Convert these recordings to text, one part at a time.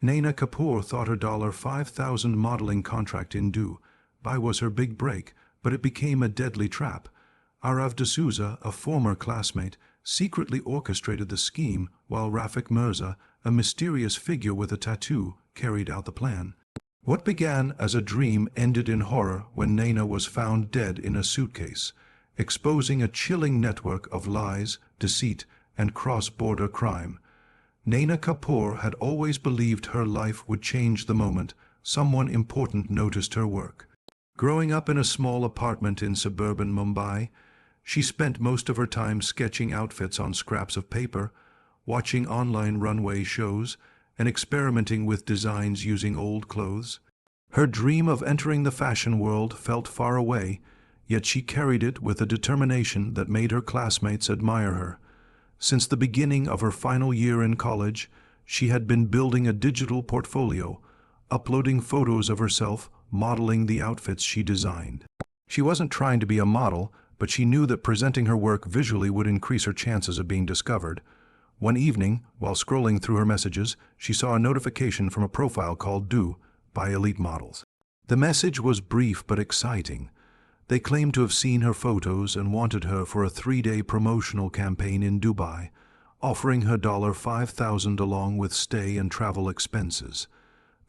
Naina Kapoor thought her $5,000 modeling contract in Dubai was her big break, but it became a deadly trap. Arav D'Souza, a former classmate, secretly orchestrated the scheme while Rafik Mirza, a mysterious figure with a tattoo, carried out the plan. What began as a dream ended in horror when Naina was found dead in a suitcase, exposing a chilling network of lies, deceit, and cross-border crime. Naina Kapoor had always believed her life would change the moment someone important noticed her work. Growing up in a small apartment in suburban Mumbai, she spent most of her time sketching outfits on scraps of paper, watching online runway shows, and experimenting with designs using old clothes. Her dream of entering the fashion world felt far away, yet she carried it with a determination that made her classmates admire her. Since the beginning of her final year in college, she had been building a digital portfolio, uploading photos of herself, modeling the outfits she designed. She wasn't trying to be a model, but she knew that presenting her work visually would increase her chances of being discovered. One evening, while scrolling through her messages, she saw a notification from a profile called Do by Elite Models. The message was brief but exciting. They claimed to have seen her photos and wanted her for a 3-day promotional campaign in Dubai, offering her $5,000 along with stay and travel expenses.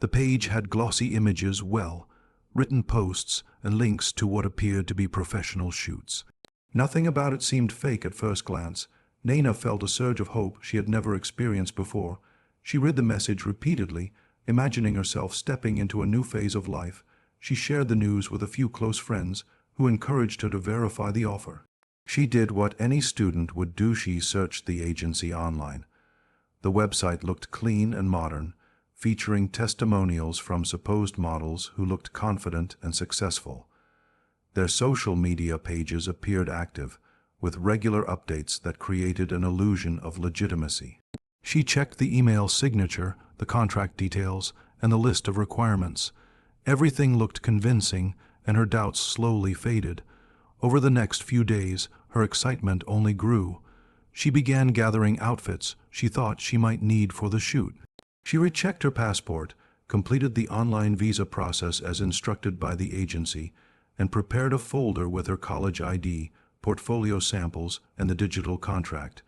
The page had glossy images, written posts, and links to what appeared to be professional shoots. Nothing about it seemed fake at first glance. Naina felt a surge of hope she had never experienced before. She read the message repeatedly, imagining herself stepping into a new phase of life. She shared the news with a few close friends, who encouraged her to verify the offer. She did what any student would do. She searched the agency online. The website looked clean and modern, featuring testimonials from supposed models who looked confident and successful. Their social media pages appeared active, with regular updates that created an illusion of legitimacy. She checked the email signature, the contract details, and the list of requirements. Everything looked convincing, and her doubts slowly faded. Over the next few days, her excitement only grew. She began gathering outfits she thought she might need for the shoot. She rechecked her passport, completed the online visa process as instructed by the agency, and prepared a folder with her college ID, portfolio samples, and the digital contract.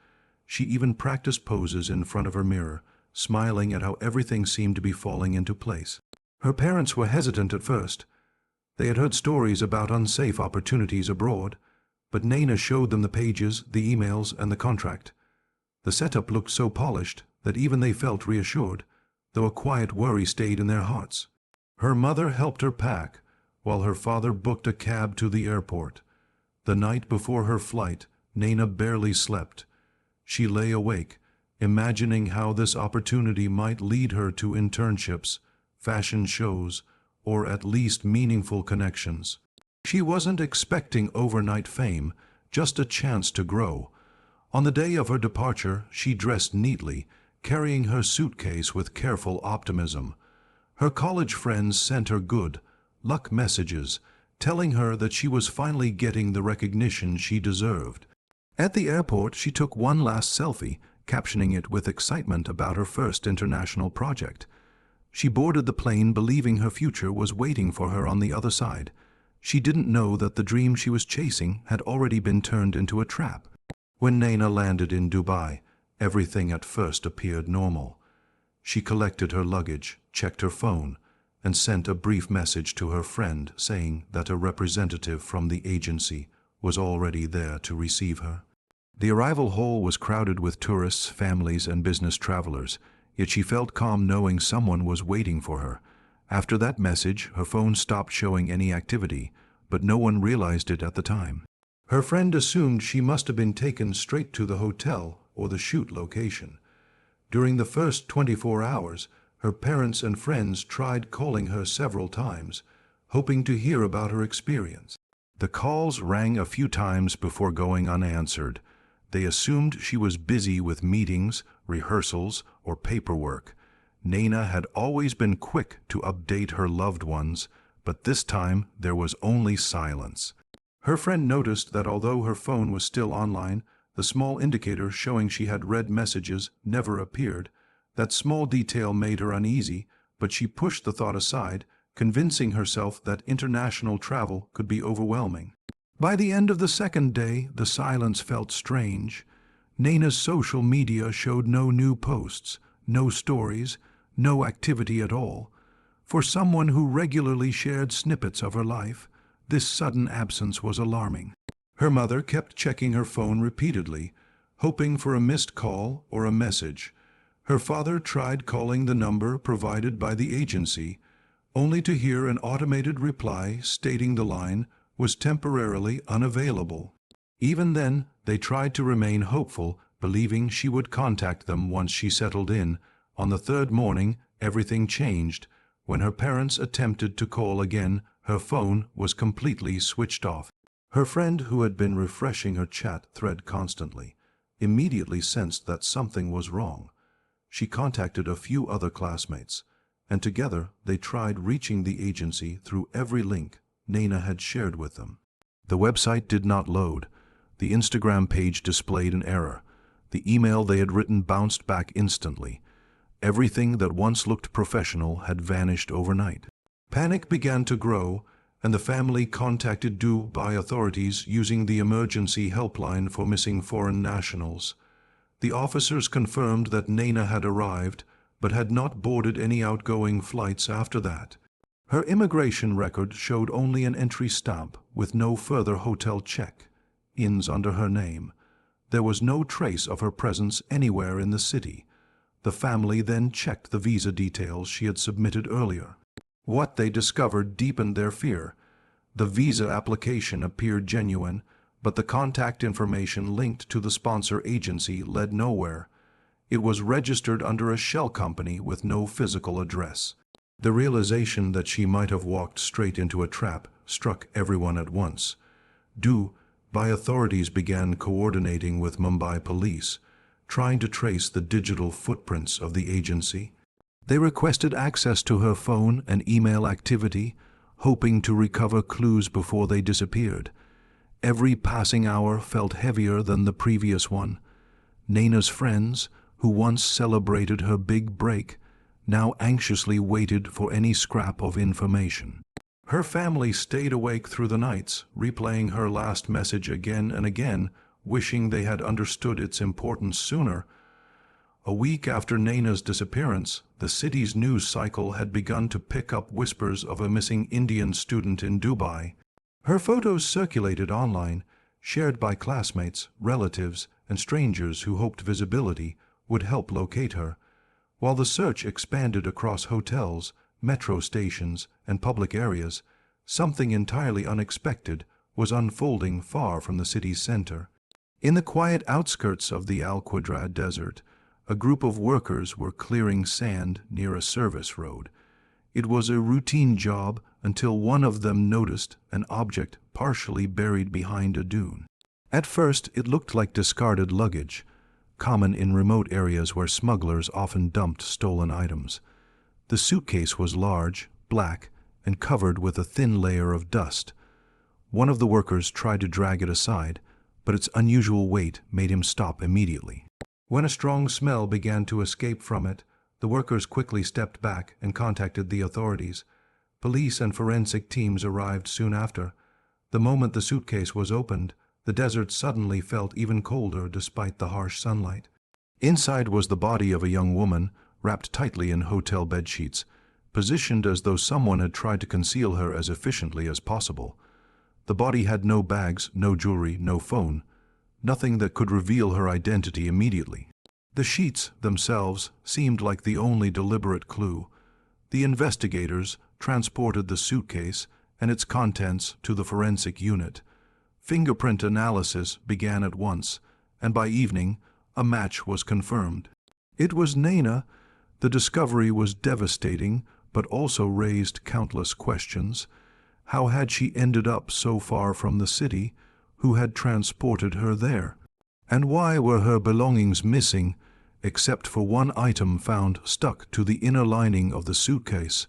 She even practiced poses in front of her mirror, smiling at how everything seemed to be falling into place. Her parents were hesitant at first. They had heard stories about unsafe opportunities abroad, but Naina showed them the pages, the emails, and the contract. The setup looked so polished that even they felt reassured, though a quiet worry stayed in their hearts. Her mother helped her pack, while her father booked a cab to the airport. The night before her flight, Naina barely slept. She lay awake, imagining how this opportunity might lead her to internships, fashion shows, or at least meaningful connections. She wasn't expecting overnight fame, just a chance to grow. On the day of her departure, she dressed neatly, carrying her suitcase with careful optimism. Her college friends sent her good luck messages, telling her that she was finally getting the recognition she deserved. At the airport, she took one last selfie, captioning it with excitement about her first international project. She boarded the plane believing her future was waiting for her on the other side. She didn't know that the dream she was chasing had already been turned into a trap. When Naina landed in Dubai, everything at first appeared normal. She collected her luggage, checked her phone, and sent a brief message to her friend saying that a representative from the agency was already there to receive her. The arrival hall was crowded with tourists, families, and business travelers, yet she felt calm knowing someone was waiting for her. After that message, her phone stopped showing any activity, but no one realized it at the time. Her friend assumed she must have been taken straight to the hotel or the shoot location. During the first 24 hours, her parents and friends tried calling her several times, hoping to hear about her experience. The calls rang a few times before going unanswered. They assumed she was busy with meetings, rehearsals, or paperwork. Naina had always been quick to update her loved ones, but this time there was only silence. Her friend noticed that although her phone was still online, the small indicator showing she had read messages never appeared. That small detail made her uneasy, but she pushed the thought aside, convincing herself that international travel could be overwhelming. By the end of the second day, the silence felt strange. Naina's social media showed no new posts, no stories, no activity at all. For someone who regularly shared snippets of her life, this sudden absence was alarming. Her mother kept checking her phone repeatedly, hoping for a missed call or a message. Her father tried calling the number provided by the agency, only to hear an automated reply stating the line was temporarily unavailable. Even then, they tried to remain hopeful, believing she would contact them once she settled in. On the third morning, everything changed. When her parents attempted to call again, her phone was completely switched off. Her friend, who had been refreshing her chat thread constantly, immediately sensed that something was wrong. She contacted a few other classmates, and together they tried reaching the agency through every link Naina had shared with them. The website did not load. The Instagram page displayed an error. The email they had written bounced back instantly. Everything that once looked professional had vanished overnight. Panic began to grow, and the family contacted Dubai authorities using the emergency helpline for missing foreign nationals. The officers confirmed that Naina had arrived, but had not boarded any outgoing flights after that. Her immigration record showed only an entry stamp with no further hotel check-ins under her name. There was no trace of her presence anywhere in the city. The family then checked the visa details she had submitted earlier. What they discovered deepened their fear. The visa application appeared genuine, but the contact information linked to the sponsor agency led nowhere. It was registered under a shell company with no physical address. The realization that she might have walked straight into a trap struck everyone at once. Dubai authorities began coordinating with Mumbai police, trying to trace the digital footprints of the agency. They requested access to her phone and email activity, hoping to recover clues before they disappeared. Every passing hour felt heavier than the previous one. Naina's friends, who once celebrated her big break, now anxiously waited for any scrap of information. Her family stayed awake through the nights, replaying her last message again and again, wishing they had understood its importance sooner. A week after Naina's disappearance, the city's news cycle had begun to pick up whispers of a missing Indian student in Dubai. Her photos circulated online, shared by classmates, relatives, and strangers who hoped visibility would help locate her. While the search expanded across hotels, metro stations, and public areas, something entirely unexpected was unfolding far from the city's center. In the quiet outskirts of the Al Quadrad Desert, a group of workers were clearing sand near a service road. It was a routine job until one of them noticed an object partially buried behind a dune. At first, it looked like discarded luggage, common in remote areas where smugglers often dumped stolen items. The suitcase was large, black, and covered with a thin layer of dust. One of the workers tried to drag it aside, but its unusual weight made him stop immediately. When a strong smell began to escape from it, the workers quickly stepped back and contacted the authorities. Police and forensic teams arrived soon after. The moment the suitcase was opened, the desert suddenly felt even colder despite the harsh sunlight. Inside was the body of a young woman, wrapped tightly in hotel bedsheets, positioned as though someone had tried to conceal her as efficiently as possible. The body had no bags, no jewelry, no phone, nothing that could reveal her identity immediately. The sheets themselves seemed like the only deliberate clue. The investigators transported the suitcase and its contents to the forensic unit. Fingerprint analysis began at once, and by evening, a match was confirmed. It was Naina. The discovery was devastating, but also raised countless questions. How had she ended up so far from the city? Who had transported her there? And why were her belongings missing, except for one item found stuck to the inner lining of the suitcase,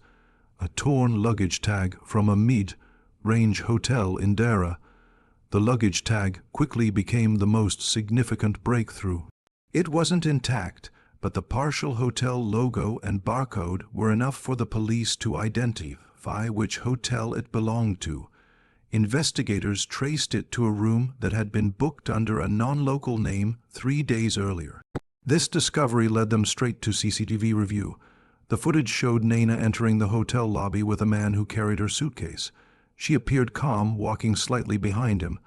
a torn luggage tag from a mid-range hotel in Dara. The luggage tag quickly became the most significant breakthrough. It wasn't intact, but the partial hotel logo and barcode were enough for the police to identify which hotel it belonged to. Investigators traced it to a room that had been booked under a non-local name 3 days earlier. This discovery led them straight to CCTV review. The footage showed Naina entering the hotel lobby with a man who carried her suitcase. She appeared calm, walking slightly behind him.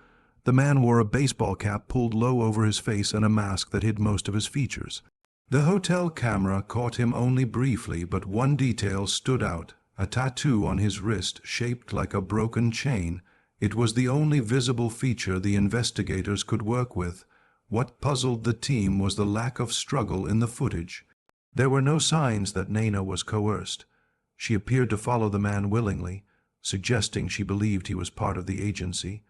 The man wore a baseball cap pulled low over his face and a mask that hid most of his features. The hotel camera caught him only briefly, but one detail stood out: a tattoo on his wrist shaped like a broken chain. It was the only visible feature the investigators could work with. What puzzled the team was the lack of struggle in the footage. There were no signs that Naina was coerced. She appeared to follow the man willingly, suggesting she believed he was part of the agency.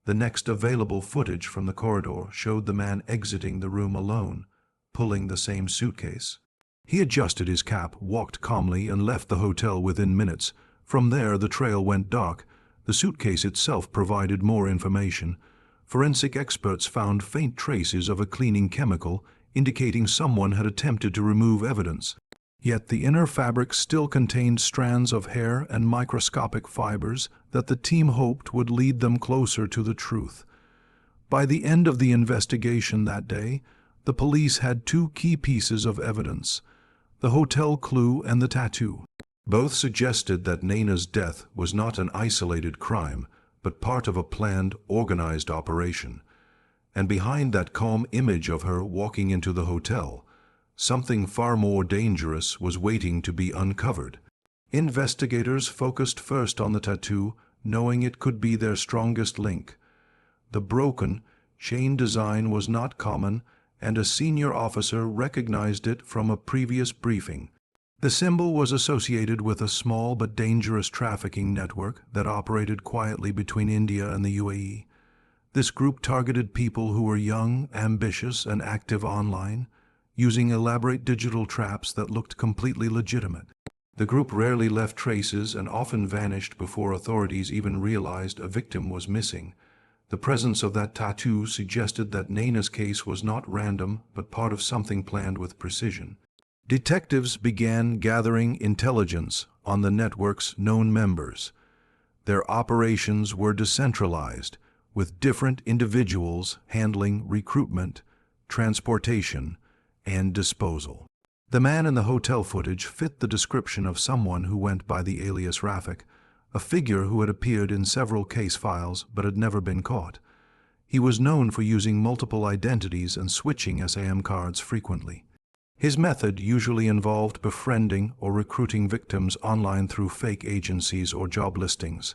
The next available footage from the corridor showed the man exiting the room alone, pulling the same suitcase. He adjusted his cap, walked calmly, and left the hotel within minutes. From there, the trail went dark. The suitcase itself provided more information. Forensic experts found faint traces of a cleaning chemical, indicating someone had attempted to remove evidence. Yet the inner fabric still contained strands of hair and microscopic fibers that the team hoped would lead them closer to the truth. By the end of the investigation that day, the police had 2 key pieces of evidence: the hotel clue and the tattoo. Both suggested that Naina's death was not an isolated crime, but part of a planned, organized operation. And behind that calm image of her walking into the hotel, something far more dangerous was waiting to be uncovered. Investigators focused first on the tattoo, knowing it could be their strongest link. The broken, chain design was not common, and a senior officer recognized it from a previous briefing. The symbol was associated with a small but dangerous trafficking network that operated quietly between India and the UAE. This group targeted people who were young, ambitious, and active online, using elaborate digital traps that looked completely legitimate. The group rarely left traces and often vanished before authorities even realized a victim was missing. The presence of that tattoo suggested that Naina's case was not random, but part of something planned with precision. Detectives began gathering intelligence on the network's known members. Their operations were decentralized, with different individuals handling recruitment, transportation, and disposal. The man in the hotel footage fit the description of someone who went by the alias Rafik, a figure who had appeared in several case files but had never been caught. He was known for using multiple identities and switching SAM cards frequently. His method usually involved befriending or recruiting victims online through fake agencies or job listings,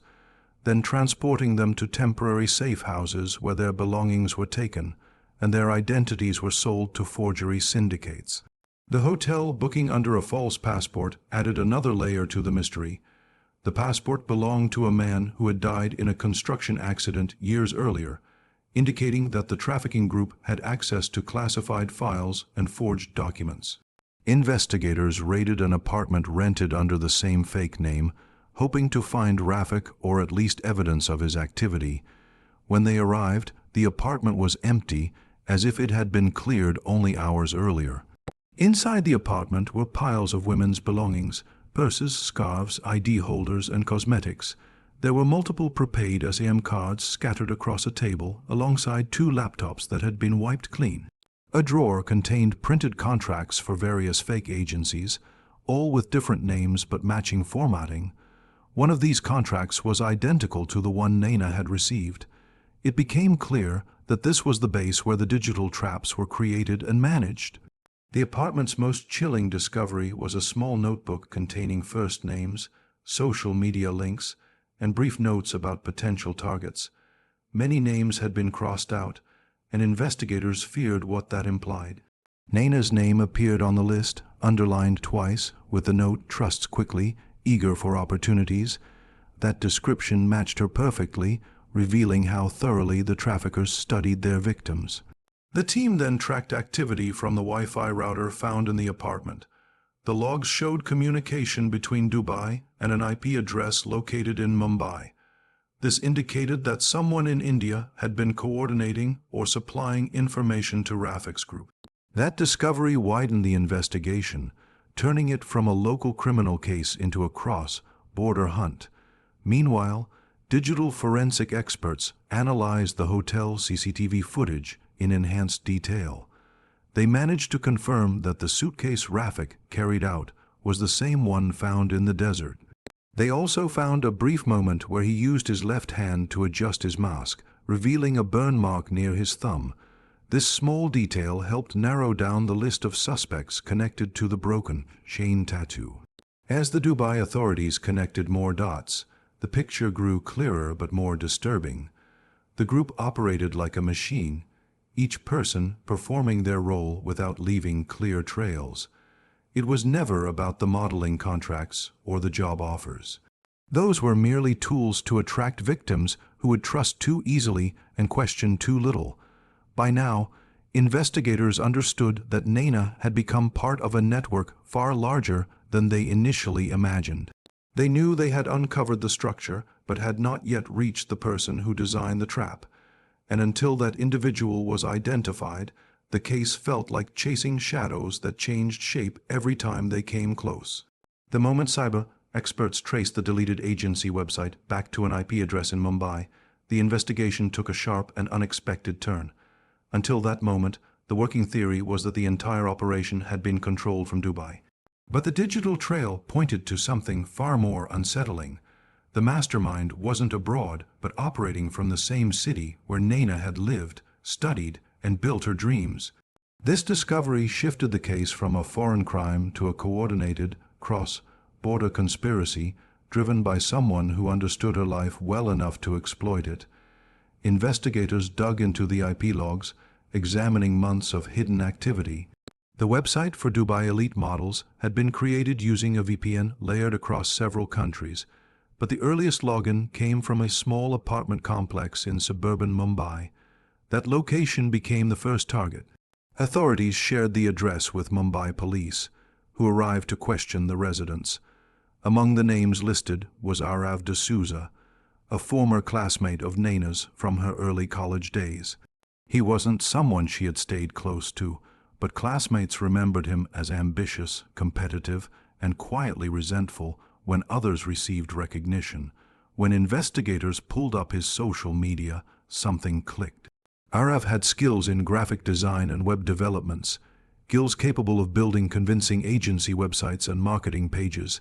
then transporting them to temporary safe houses where their belongings were taken and their identities were sold to forgery syndicates. The hotel booking under a false passport added another layer to the mystery. The passport belonged to a man who had died in a construction accident years earlier, indicating that the trafficking group had access to classified files and forged documents. Investigators raided an apartment rented under the same fake name, hoping to find Rafik or at least evidence of his activity. When they arrived, the apartment was empty, as if it had been cleared only hours earlier. Inside the apartment were piles of women's belongings: purses, scarves, ID holders, and cosmetics. There were multiple prepaid SAM cards scattered across a table, alongside 2 laptops that had been wiped clean. A drawer contained printed contracts for various fake agencies, all with different names but matching formatting. One of these contracts was identical to the one Naina had received. It became clear that this was the base where the digital traps were created and managed. The apartment's most chilling discovery was a small notebook containing first names, social media links, and brief notes about potential targets. Many names had been crossed out, and investigators feared what that implied. Naina's name appeared on the list, underlined twice, with the note "Trusts quickly, eager for opportunities." That description matched her perfectly, revealing how thoroughly the traffickers studied their victims. The team then tracked activity from the Wi-Fi router found in the apartment. The logs showed communication between Dubai and an IP address located in Mumbai. This indicated that someone in India had been coordinating or supplying information to Rafik's group. That discovery widened the investigation, turning it from a local criminal case into a cross-border hunt. Meanwhile, digital forensic experts analyzed the hotel CCTV footage in enhanced detail. They managed to confirm that the suitcase Rafik carried out was the same one found in the desert. They also found a brief moment where he used his left hand to adjust his mask, revealing a burn mark near his thumb. This small detail helped narrow down the list of suspects connected to the broken chain tattoo. As the Dubai authorities connected more dots, the picture grew clearer but more disturbing. The group operated like a machine, each person performing their role without leaving clear trails. It was never about the modeling contracts or the job offers. Those were merely tools to attract victims who would trust too easily and question too little. By now, investigators understood that Naina had become part of a network far larger than they initially imagined. They knew they had uncovered the structure, but had not yet reached the person who designed the trap. And until that individual was identified, the case felt like chasing shadows that changed shape every time they came close. The moment cyber experts traced the deleted agency website back to an IP address in Mumbai, the investigation took a sharp and unexpected turn. Until that moment, the working theory was that the entire operation had been controlled from Dubai. But the digital trail pointed to something far more unsettling. The mastermind wasn't abroad, but operating from the same city where Naina had lived, studied, and built her dreams. This discovery shifted the case from a foreign crime to a coordinated, cross-border conspiracy driven by someone who understood her life well enough to exploit it. Investigators dug into the IP logs, examining months of hidden activity. The website for Dubai elite models had been created using a VPN layered across several countries, but the earliest login came from a small apartment complex in suburban Mumbai. That location became the first target. Authorities shared the address with Mumbai police, who arrived to question the residents. Among the names listed was Arav D'Souza, a former classmate of Naina's from her early college days. He wasn't someone she had stayed close to, but classmates remembered him as ambitious, competitive, and quietly resentful when others received recognition. When investigators pulled up his social media, something clicked. Arav had skills in graphic design and web developments, skills capable of building convincing agency websites and marketing pages.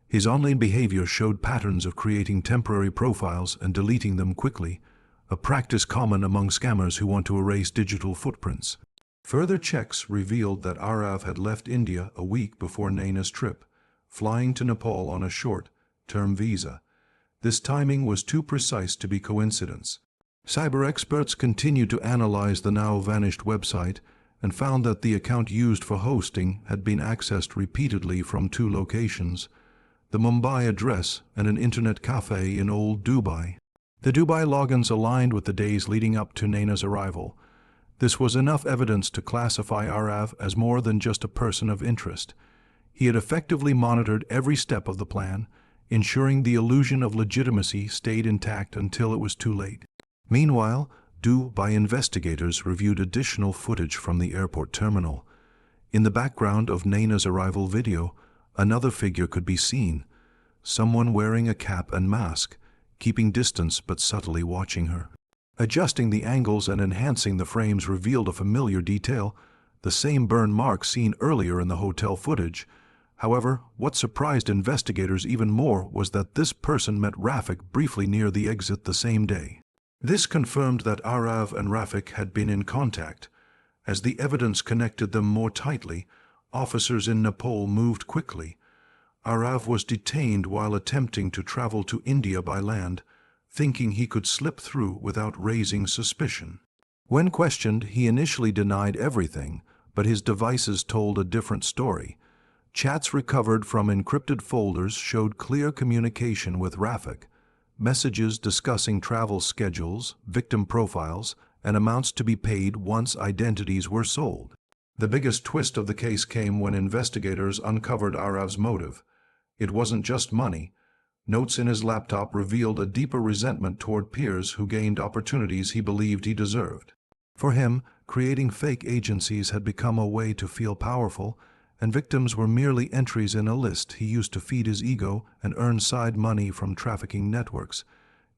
His online behavior showed patterns of creating temporary profiles and deleting them quickly, a practice common among scammers who want to erase digital footprints. Further checks revealed that Arav had left India a week before Naina's trip, flying to Nepal on a short-term visa. This timing was too precise to be coincidence. Cyber experts continued to analyze the now-vanished website and found that the account used for hosting had been accessed repeatedly from two locations, the Mumbai address and an internet cafe in Old Dubai. The Dubai logins aligned with the days leading up to Naina's arrival. This was enough evidence to classify Arav as more than just a person of interest. He had effectively monitored every step of the plan, ensuring the illusion of legitimacy stayed intact until it was too late. Meanwhile, Dubai investigators reviewed additional footage from the airport terminal. In the background of Naina's arrival video, another figure could be seen, someone wearing a cap and mask, keeping distance but subtly watching her. Adjusting the angles and enhancing the frames revealed a familiar detail, the same burn mark seen earlier in the hotel footage. However, what surprised investigators even more was that this person met Rafik briefly near the exit the same day. This confirmed that Arav and Rafik had been in contact. As the evidence connected them more tightly, officers in Nepal moved quickly. Arav was detained while attempting to travel to India by land, thinking he could slip through without raising suspicion. When questioned, he initially denied everything, but his devices told a different story. Chats recovered from encrypted folders showed clear communication with Rafik, messages discussing travel schedules, victim profiles, and amounts to be paid once identities were sold. The biggest twist of the case came when investigators uncovered Arav's motive. It wasn't just money. Notes in his laptop revealed a deeper resentment toward peers who gained opportunities he believed he deserved. For him, Creating fake agencies had become a way to feel powerful, and victims were merely entries in a list he used to feed his ego and earn side money from trafficking networks.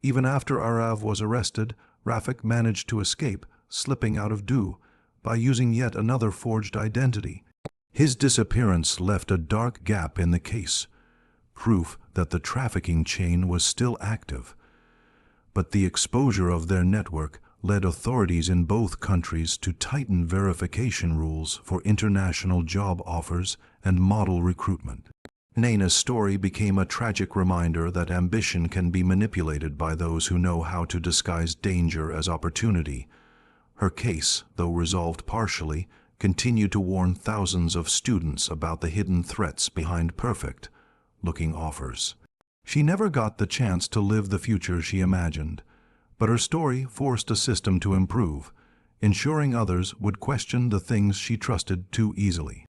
Even after Arav was arrested, Rafik managed to escape, slipping out of due by using yet another forged identity. His disappearance left a dark gap in the case, proof that the trafficking chain was still active. But the exposure of their network led authorities in both countries to tighten verification rules for international job offers and model recruitment. Naina's story became a tragic reminder that ambition can be manipulated by those who know how to disguise danger as opportunity. Her case, though resolved partially, continued to warn thousands of students about the hidden threats behind perfect-looking offers. She never got the chance to live the future she imagined, but her story forced a system to improve, ensuring others would question the things she trusted too easily.